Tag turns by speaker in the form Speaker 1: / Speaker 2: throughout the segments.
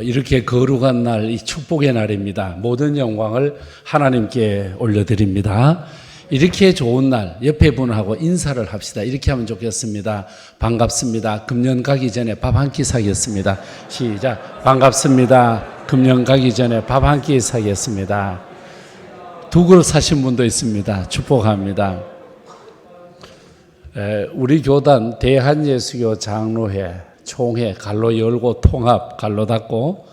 Speaker 1: 이렇게 거룩한 날, 이 축복의 날입니다. 모든 영광을 하나님께 올려드립니다. 이렇게 좋은 날, 옆에 분하고 인사를 합시다. 이렇게 하면 좋겠습니다. 반갑습니다. 금년 가기 전에 밥 한 끼 사겠습니다. 시작. 반갑습니다. 금년 가기 전에 밥 한 끼 사겠습니다. 2그릇 사신 분도 있습니다. 축복합니다. 우리 교단 대한예수교 장로회 총회 갈로 열고 통합 갈로 닫고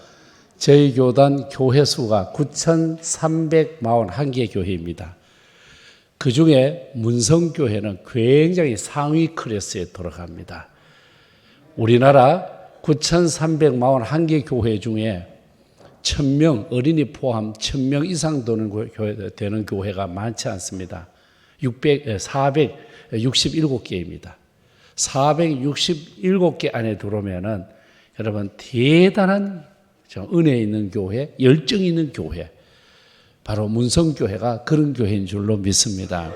Speaker 1: 저희 교단 교회 수가 9,341개 교회입니다. 그 중에 문성교회는 굉장히 상위 클래스에 들어갑니다. 우리나라 9,341개 교회 중에 1,000명, 어린이 포함 1,000명 이상 되는 교회가 많지 않습니다. 467개입니다. 467개 안에 들어오면은 여러분 대단한 은혜 있는 교회, 열정 있는 교회, 바로 문성교회가 그런 교회인 줄로 믿습니다.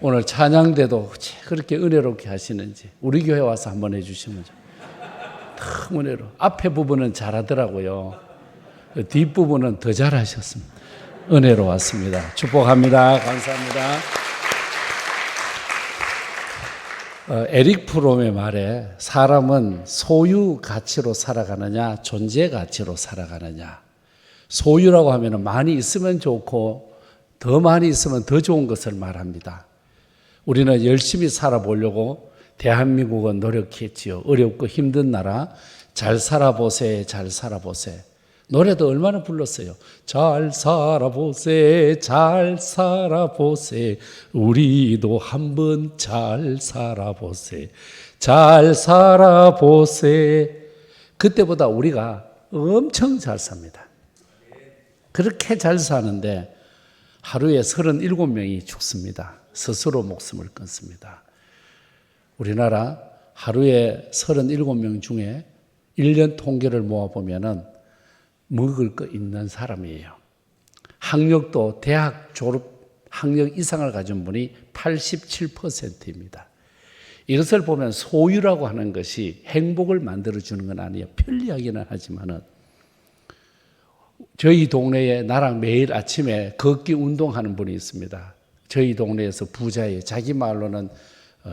Speaker 1: 오늘 찬양대도 그렇게 은혜롭게 하시는지 우리 교회 와서 한번 해주시면 참 은혜로. 앞에 부분은 잘하더라고요. 뒷부분은 더 잘하셨습니다. 은혜로웠습니다. 축복합니다. 감사합니다. 에릭 프롬의 말에 사람은 소유 가치로 살아가느냐 존재 가치로 살아가느냐. 소유라고 하면 많이 있으면 좋고 더 많이 있으면 더 좋은 것을 말합니다. 우리는 열심히 살아보려고 대한민국은 노력했지요. 어렵고 힘든 나라. 잘 살아보세, 잘 살아보세. 노래도 얼마나 불렀어요. 잘 살아보세, 잘 살아보세. 우리도 한번 잘 살아보세. 잘 살아보세. 그때보다 우리가 엄청 잘 삽니다. 그렇게 잘 사는데 하루에 37명이 죽습니다. 스스로 목숨을 끊습니다. 우리나라 하루에 37명 중에 1년 통계를 모아보면은 먹을 거 있는 사람이에요. 학력도 대학 졸업 학력 이상을 가진 분이 87%입니다. 이것을 보면 소유라고 하는 것이 행복을 만들어주는 건 아니에요. 편리하기는 하지만은 저희 동네에 나랑 매일 아침에 걷기 운동하는 분이 있습니다. 저희 동네에서 부자예요. 자기 말로는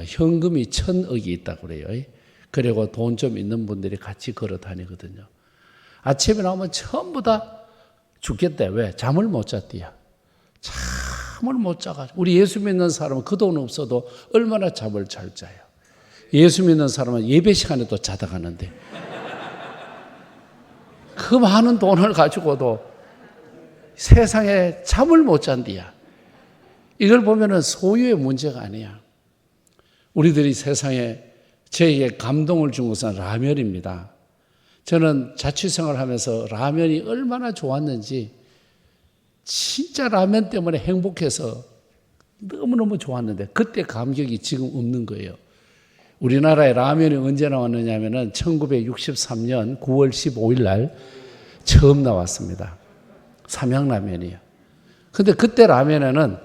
Speaker 1: 현금이 1,000억이 있다고 그래요. 그리고 돈 좀 있는 분들이 같이 걸어 다니거든요. 아침에 나오면 전부 다 죽겠대. 왜? 잠을 못 잤대요. 잠을 못 자가지고. 우리 예수 믿는 사람은 그 돈 없어도 얼마나 잠을 잘 자요. 예수 믿는 사람은 예배 시간에도 자다 가는데 그 많은 돈을 가지고도 세상에 잠을 못 잔디야. 이걸 보면은 소유의 문제가 아니야. 우리들이 세상에 저에게 감동을 준 것은 라면입니다. 저는 자취생활을 하면서 라면이 얼마나 좋았는지 진짜 라면 때문에 행복해서 너무너무 좋았는데 그때 감격이 지금 없는 거예요. 우리나라에 라면이 언제 나왔느냐 하면은 1963년 9월 15일 날 처음 나왔습니다. 삼양라면이요. 근데 그때 라면에는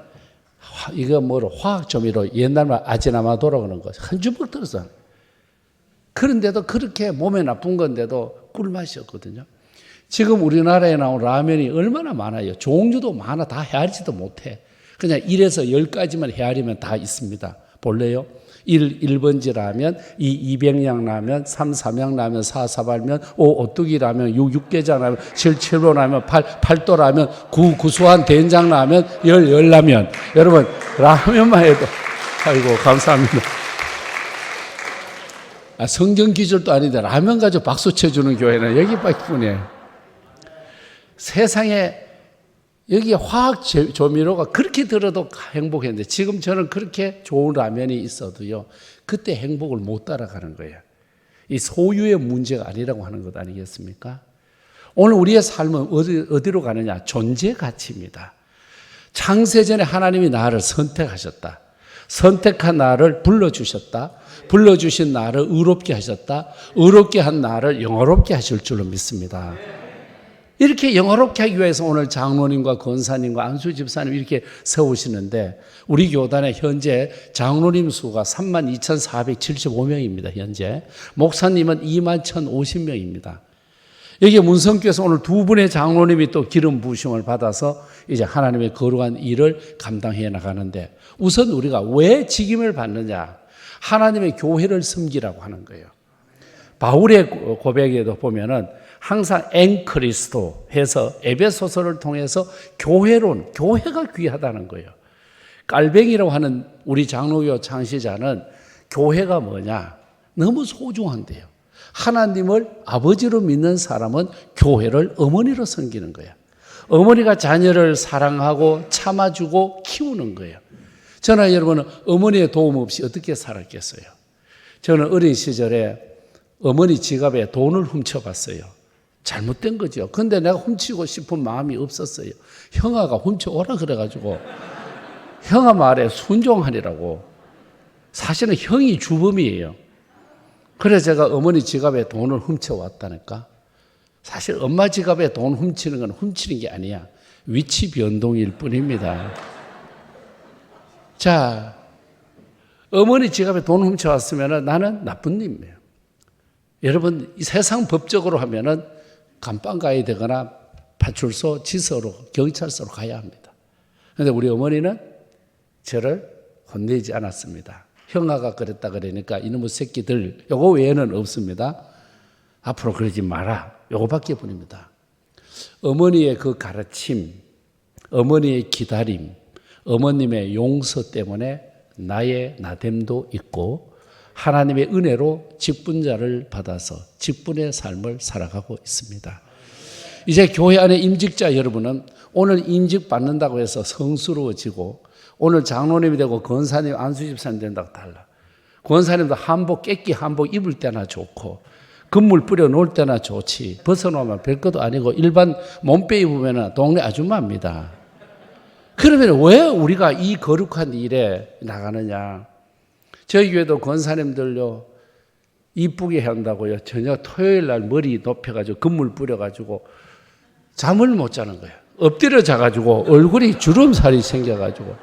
Speaker 1: 이거 뭐로 화학조미료 옛날 말 아지나마도라고 하는 거 한 주먹 들었어. 그런데도 그렇게 몸에 나쁜 건데도 꿀맛이었거든요. 지금 우리나라에 나온 라면이 얼마나 많아요. 종류도 많아. 다 헤아리지도 못해. 그냥 1에서 10가지만 헤아리면 다 있습니다. 볼래요? 1번지 라면, 2 200양 라면, 3 3양 라면, 4 4발면, 5 오뚜기 라면, 6 육개장 라면, 7 7로 라면, 8 8도 라면, 9 구수한 된장 라면, 10 열라면. 여러분 라면만 해도 아이고 감사합니다. 성경 기절도 아닌데 라면 가지고 박수 쳐주는 교회는 여기밖에. 세상에 여기 화학 조미료가 그렇게 들어도 행복했는데 지금 저는 그렇게 좋은 라면이 있어도요 그때 행복을 못 따라가는 거예요. 이 소유의 문제가 아니라고 하는 것 아니겠습니까? 오늘 우리의 삶은 어디로 가느냐? 존재 가치입니다. 창세전에 하나님이 나를 선택하셨다. 선택한 나를 불러주셨다. 불러주신 나를 의롭게 하셨다. 의롭게 한 나를 영화롭게 하실 줄로 믿습니다. 이렇게 영화롭게 하기 위해서 오늘 장로님과 권사님과 안수 집사님 이렇게 세우시는데 우리 교단에 현재 장로님 수가 32,475명입니다. 현재 목사님은 21,050명입니다. 여기 문성교에서 오늘 두 분의 장로님이 또 기름 부으심을 받아서 이제 하나님의 거룩한 일을 감당해 나가는데, 우선 우리가 왜 직임을 받느냐? 하나님의 교회를 섬기라고 하는 거예요. 바울의 고백에도 보면은 항상 앵크리스도 해서 에베소서를 통해서 교회가 귀하다는 거예요. 깔뱅이라고 하는 우리 장로교 창시자는 교회가 뭐냐? 너무 소중한데요. 하나님을 아버지로 믿는 사람은 교회를 어머니로 섬기는 거예요. 어머니가 자녀를 사랑하고 참아주고 키우는 거예요. 저는 여러분은 어머니의 도움 없이 어떻게 살았겠어요? 저는 어린 시절에 어머니 지갑에 돈을 훔쳐봤어요. 잘못된 거죠. 근데 내가 훔치고 싶은 마음이 없었어요. 형아가 훔쳐오라 그래가지고 형아 말에 순종하리라고. 사실은 형이 주범이에요. 그래서 제가 어머니 지갑에 돈을 훔쳐왔다니까. 사실 엄마 지갑에 돈 훔치는 건 훔치는 게 아니야. 위치 변동일 뿐입니다. 자, 어머니 지갑에 돈 훔쳐왔으면 나는 나쁜 놈이에요. 여러분, 이 세상 법적으로 하면은 감방 가야 되거나 파출소, 지서로, 경찰서로 가야 합니다. 그런데 우리 어머니는 저를 혼내지 않았습니다. 형아가 그랬다 그러니까 이놈의 새끼들, 요거 외에는 없습니다. 앞으로 그러지 마라. 요거밖에 뿐입니다. 어머니의 그 가르침, 어머니의 기다림, 어머님의 용서 때문에 나의 나됨도 있고 하나님의 은혜로 직분자를 받아서 직분의 삶을 살아가고 있습니다. 이제 교회 안에 임직자 여러분은 오늘 임직 받는다고 해서 성스러워지고 오늘 장로님이 되고 권사님, 안수집사님 된다고 달라. 권사님도 한복, 깨끼 한복 입을 때나 좋고 건물 뿌려 놓을 때나 좋지, 벗어놓으면 별것도 아니고 일반 몸빼 입으면 동네 아줌마입니다. 그러면 왜 우리가 이 거룩한 일에 나가느냐? 저희 교회도 권사님들요 이쁘게 한다고요. 저녁 토요일 날 머리 높여가지고 건물 뿌려가지고 잠을 못 자는 거예요. 엎드려 자가지고 얼굴이 주름살이 생겨가지고,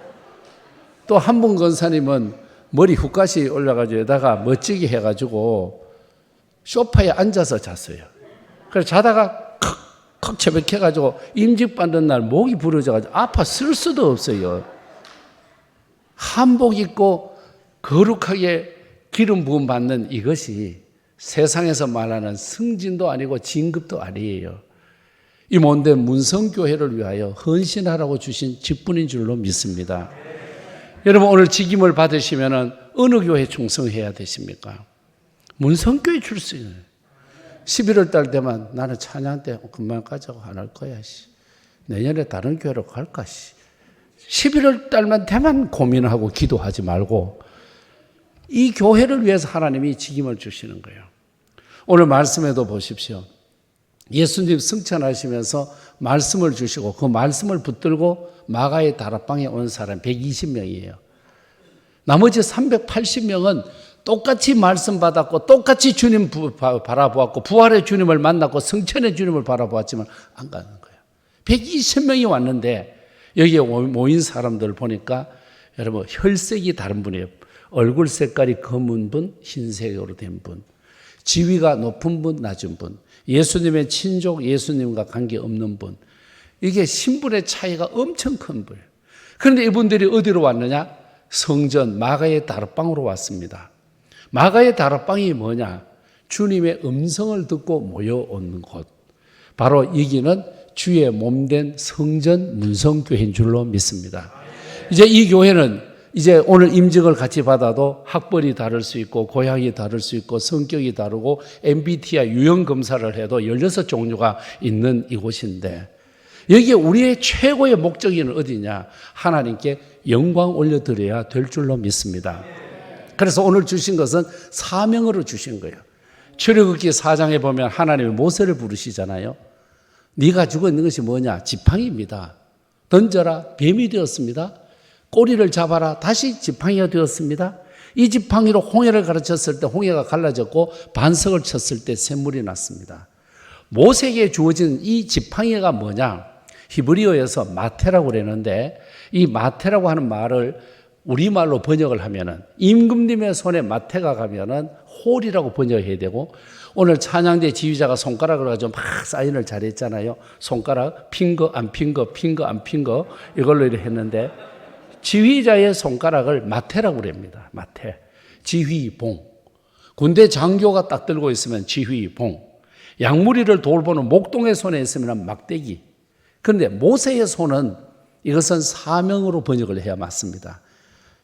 Speaker 1: 또 한 분 권사님은 머리 훅까지 올려가지고 여기다가 멋지게 해가지고 소파에 앉아서 잤어요. 그래서 자다가 컥 처박혀가지고 임직받는 날 목이 부러져가지고 아파 쓸 수도 없어요. 한복 입고 거룩하게 기름 부음 받는 이것이 세상에서 말하는 승진도 아니고 진급도 아니에요. 이 뭔데 문성교회를 위하여 헌신하라고 주신 직분인 줄로 믿습니다. 여러분 오늘 직임을 받으시면 어느 교회 충성해야 되십니까? 문성교회 출신. 11월 달 되면 나는 찬양 때 금방 가자고 안 할 거야. 내년에 다른 교회로 갈까. 11월 달만 되면 고민하고 기도하지 말고 이 교회를 위해서 하나님이 직임을 주시는 거예요. 오늘 말씀에도 보십시오. 예수님 승천하시면서 말씀을 주시고 그 말씀을 붙들고 마가의 다락방에 온 사람 120명이에요. 나머지 380명은 똑같이 말씀 받았고 똑같이 주님 바라보았고 부활의 주님을 만났고 성천의 주님을 바라보았지만 안 가는 거예요. 120명이 왔는데 여기에 모인 사람들 보니까 여러분 혈색이 다른 분이에요. 얼굴 색깔이 검은 분, 흰색으로 된 분, 지위가 높은 분, 낮은 분, 예수님의 친족, 예수님과 관계없는 분, 이게 신분의 차이가 엄청 큰 분이에요. 그런데 이분들이 어디로 왔느냐? 성전 마가의 다락방으로 왔습니다. 마가의 다락방이 뭐냐? 주님의 음성을 듣고 모여오는 곳. 바로 여기는 주의 몸된 성전 문성교회인 줄로 믿습니다. 이제 이 교회는 이제 오늘 임직을 같이 받아도 학벌이 다를 수 있고 고향이 다를 수 있고 성격이 다르고 MBTI 유형 검사를 해도 16종류가 있는 이곳인데 여기에 우리의 최고의 목적은 어디냐? 하나님께 영광 올려드려야 될 줄로 믿습니다. 그래서 오늘 주신 것은 사명으로 주신 거예요. 출애굽기 4장에 보면 하나님이 모세를 부르시잖아요. 네가 주고 있는 것이 뭐냐? 지팡이입니다. 던져라, 뱀이 되었습니다. 꼬리를 잡아라, 다시 지팡이가 되었습니다. 이 지팡이로 홍해를 가르쳤을 때 홍해가 갈라졌고 반석을 쳤을 때 샘물이 났습니다. 모세에게 주어진 이 지팡이가 뭐냐? 히브리어에서 마테라고 그러는데 이 마테라고 하는 말을 우리말로 번역을 하면은 임금님의 손에 마태가 가면은 홀이라고 번역해야 되고, 오늘 찬양대 지휘자가 손가락을 가지고 막 사인을 잘했잖아요. 손가락 핑거 안 핑거, 핑거 안 핑거, 이걸로 이렇게 했는데 지휘자의 손가락을 마태라고 그럽니다. 마태. 지휘봉. 군대 장교가 딱 들고 있으면 지휘봉. 양무리를 돌보는 목동의 손에 있으면 막대기. 그런데 모세의 손은, 이것은 사명으로 번역을 해야 맞습니다.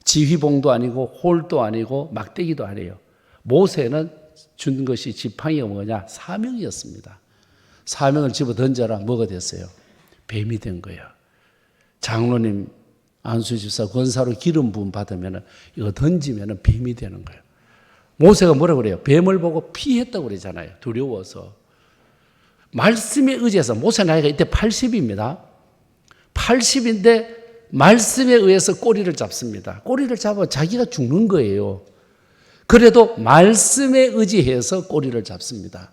Speaker 1: 지휘봉도 아니고 홀도 아니고 막대기도 아니에요. 모세는 준 것이 지팡이가 뭐냐? 사명이었습니다. 사명을 집어 던져라. 뭐가 됐어요? 뱀이 된 거예요. 장로님, 안수집사, 권사로 기름 부음 받으면 이거 던지면 뱀이 되는 거예요. 모세가 뭐라고 그래요? 뱀을 보고 피했다고 그러잖아요. 두려워서. 말씀에 의지해서, 모세 나이가 이때 80입니다. 80인데 말씀에 의해서 꼬리를 잡습니다. 꼬리를 잡아 자기가 죽는 거예요. 그래도 말씀에 의지해서 꼬리를 잡습니다.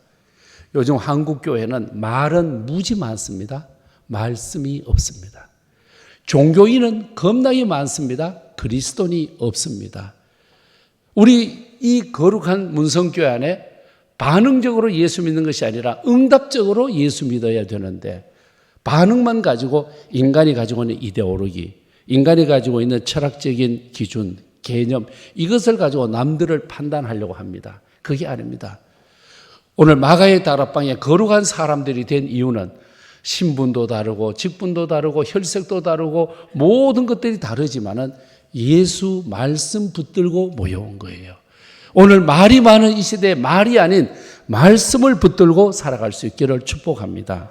Speaker 1: 요즘 한국교회는 말은 무지 많습니다. 말씀이 없습니다. 종교인은 겁나게 많습니다. 그리스도인이 없습니다. 우리 이 거룩한 문성교회 안에 반응적으로 예수 믿는 것이 아니라 응답적으로 예수 믿어야 되는데, 반응만 가지고 인간이 가지고 있는 이데올로기, 인간이 가지고 있는 철학적인 기준, 개념, 이것을 가지고 남들을 판단하려고 합니다. 그게 아닙니다. 오늘 마가의 다락방에 거룩한 사람들이 된 이유는 신분도 다르고 직분도 다르고 혈색도 다르고 모든 것들이 다르지만은 예수 말씀 붙들고 모여온 거예요. 오늘 말이 많은 이 시대에 말이 아닌 말씀을 붙들고 살아갈 수 있기를 축복합니다.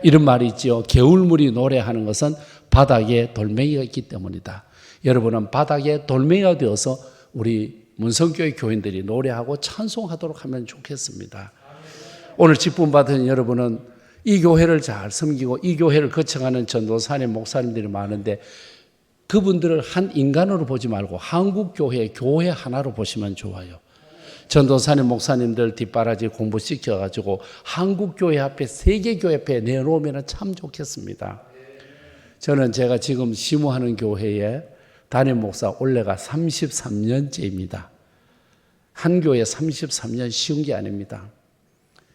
Speaker 1: 이런 말이 있지요. 개울물이 노래하는 것은 바닥에 돌멩이가 있기 때문이다. 여러분은 바닥에 돌멩이가 되어서 우리 문성교회 교인들이 노래하고 찬송하도록 하면 좋겠습니다. 오늘 직분 받은 여러분은 이 교회를 잘 섬기고 이 교회를 거쳐가는 전도사님, 목사님들이 많은데 그분들을 한 인간으로 보지 말고 한국교회, 교회 하나로 보시면 좋아요. 전도사님, 목사님들 뒷바라지 공부시켜가지고 한국교회 앞에, 세계교회 앞에 내놓으면 참 좋겠습니다. 저는 제가 지금 시무하는 교회에 담임 목사 올해가 33년째입니다. 한 교회 33년 쉬운 게 아닙니다.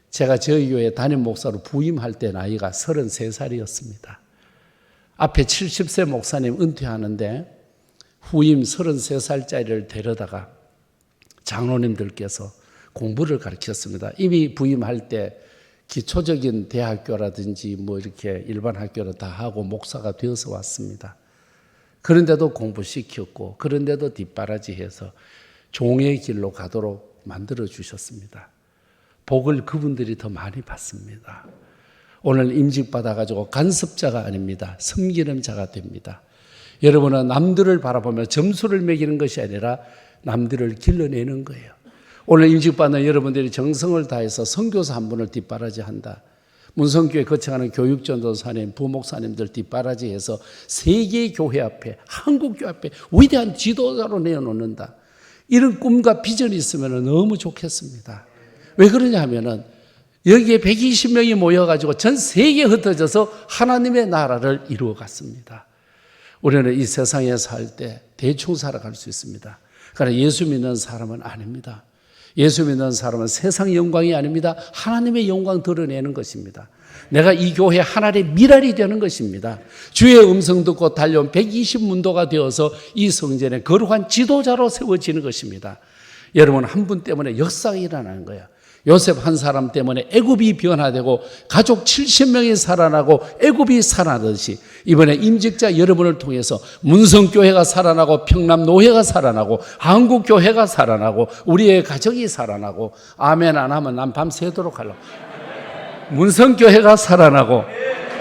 Speaker 1: 제가 저희 교회 담임 목사로 부임할 때 나이가 33살이었습니다. 앞에 70세 목사님 은퇴하는데 후임 33살짜리를 데려다가 장로님들께서 공부를 가르쳤습니다. 이미 부임할 때 기초적인 대학교라든지 뭐 이렇게 일반 학교를 다 하고 목사가 되어서 왔습니다. 그런데도 공부시켰고, 그런데도 뒷바라지해서 종의 길로 가도록 만들어 주셨습니다. 복을 그분들이 더 많이 받습니다. 오늘 임직받아가지고 간섭자가 아닙니다. 섬기는 자가 됩니다. 여러분은 남들을 바라보며 점수를 매기는 것이 아니라 남들을 길러내는 거예요. 오늘 임직받는 여러분들이 정성을 다해서 선교사 한 분을 뒷바라지한다. 문성교회 거쳐가는 교육전도사님, 부목사님들 뒷바라지해서 세계교회 앞에, 한국교회 앞에 위대한 지도자로 내어놓는다. 이런 꿈과 비전이 있으면 너무 좋겠습니다. 왜 그러냐 하면은 여기에 120명이 모여가지고 전 세계에 흩어져서 하나님의 나라를 이루어갔습니다. 우리는 이 세상에 살 때 대충 살아갈 수 있습니다. 그러나 예수 믿는 사람은 아닙니다. 예수 믿는 사람은 세상 영광이 아닙니다. 하나님의 영광 드러내는 것입니다. 내가 이 교회 하나의 미랄이 되는 것입니다. 주의 음성 듣고 달려온 120문도가 되어서 이 성전에 거룩한 지도자로 세워지는 것입니다. 여러분 한 분 때문에 역사가 일어나는 거예요. 요셉 한 사람 때문에 애굽이 변화되고 가족 70명이 살아나고 애굽이 살아나듯이 이번에 임직자 여러분을 통해서 문성교회가 살아나고 평남노회가 살아나고 한국교회가 살아나고 우리의 가정이 살아나고, 아멘 안 하면 난 밤새도록 하려고. 문성교회가 살아나고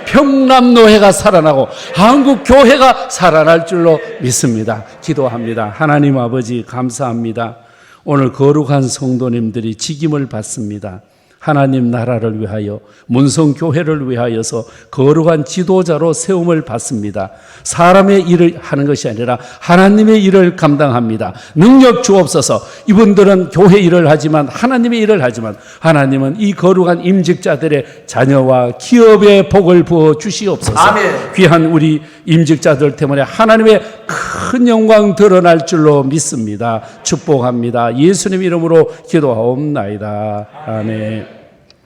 Speaker 1: 평남노회가 살아나고 한국교회가 살아날 줄로 믿습니다. 기도합니다. 하나님 아버지 감사합니다. 오늘 거룩한 성도님들이 직임을 받습니다. 하나님 나라를 위하여 문성교회를 위하여서 거룩한 지도자로 세움을 받습니다. 사람의 일을 하는 것이 아니라 하나님의 일을 감당합니다. 능력 주옵소서. 이분들은 교회 일을 하지만 하나님의 일을 하지만 하나님은 이 거룩한 임직자들의 자녀와 기업의 복을 부어 주시옵소서.
Speaker 2: 아멘.
Speaker 1: 귀한 우리 임직자들 때문에 하나님의 큰 영광 드러날 줄로 믿습니다. 축복합니다. 예수님 이름으로 기도하옵나이다. 아멘.